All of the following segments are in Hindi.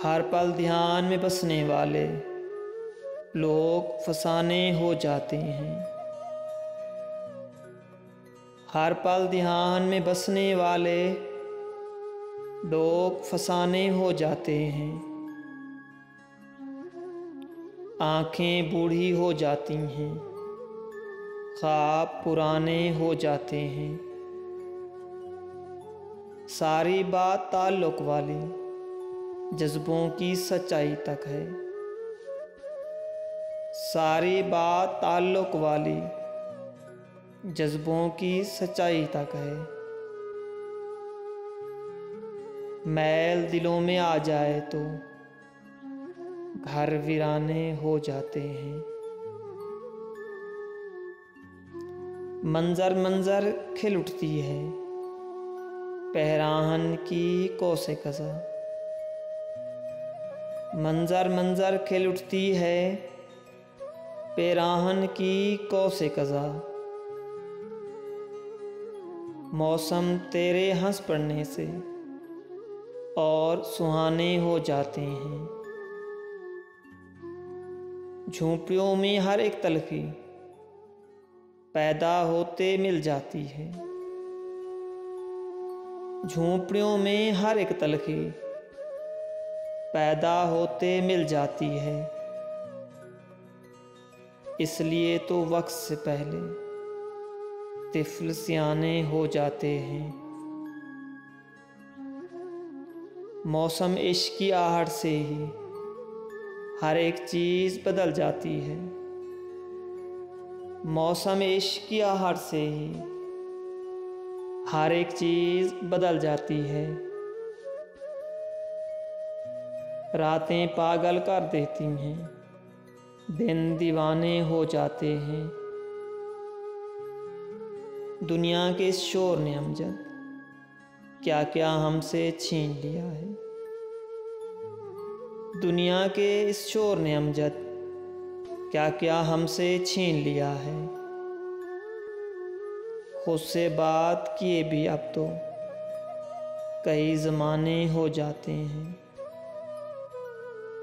हर पल ध्यान में बसने वाले लोग फसाने हो जाते हैं। हर पल ध्यान में बसने वाले लोग फसाने हो जाते हैं। आंखें बूढ़ी हो जाती हैं, ख्वाब पुराने हो जाते हैं। सारी बात ताल्लुक वाली जज्बों की सच्चाई तक है। सारी बात ताल्लुक वाली जज्बों की सच्चाई तक है। मैल दिलों में आ जाए तो घर वीराने हो जाते हैं। मंजर मंजर खिल उठती है पहराहन की कौसे कज़ा। मंजर मंजर खिल उठती है पैराहन की कौसे कज़ा। मौसम तेरे हंस पड़ने से और सुहाने हो जाते हैं। झोंपड़ियों में हर एक तलखी पैदा होते मिल जाती है। झोंपड़ियों में हर एक तलखी पैदा होते मिल जाती है। इसलिए तो वक्त से पहले तिफ़्ल सियाने हो जाते हैं। मौसम इश्क की आहट से ही हर एक चीज़ बदल जाती है। मौसम इश्क की आहट से ही हर एक चीज़ बदल जाती है। रातें पागल कर देती हैं, दिन दीवाने हो जाते हैं। दुनिया के इस शोर ने अमजद क्या क्या हमसे छीन लिया है। दुनिया के इस शोर ने अमजद क्या क्या हमसे छीन लिया है। खुद से बात किए भी अब तो कई ज़माने हो जाते हैं।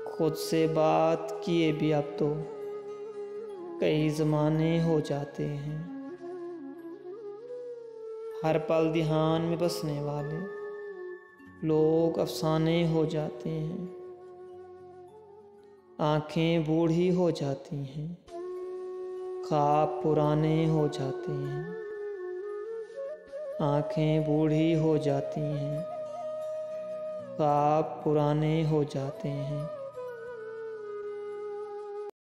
खुद से बात किए भी अब तो कई ज़माने हो जाते हैं। हर पल ध्यान में बसने वाले लोग अफसाने हो जाते हैं। आंखें बूढ़ी हो जाती हैं, ख्वाब पुराने हो जाते हैं। आंखें बूढ़ी हो जाती हैं, ख्वाब पुराने हो जाते हैं।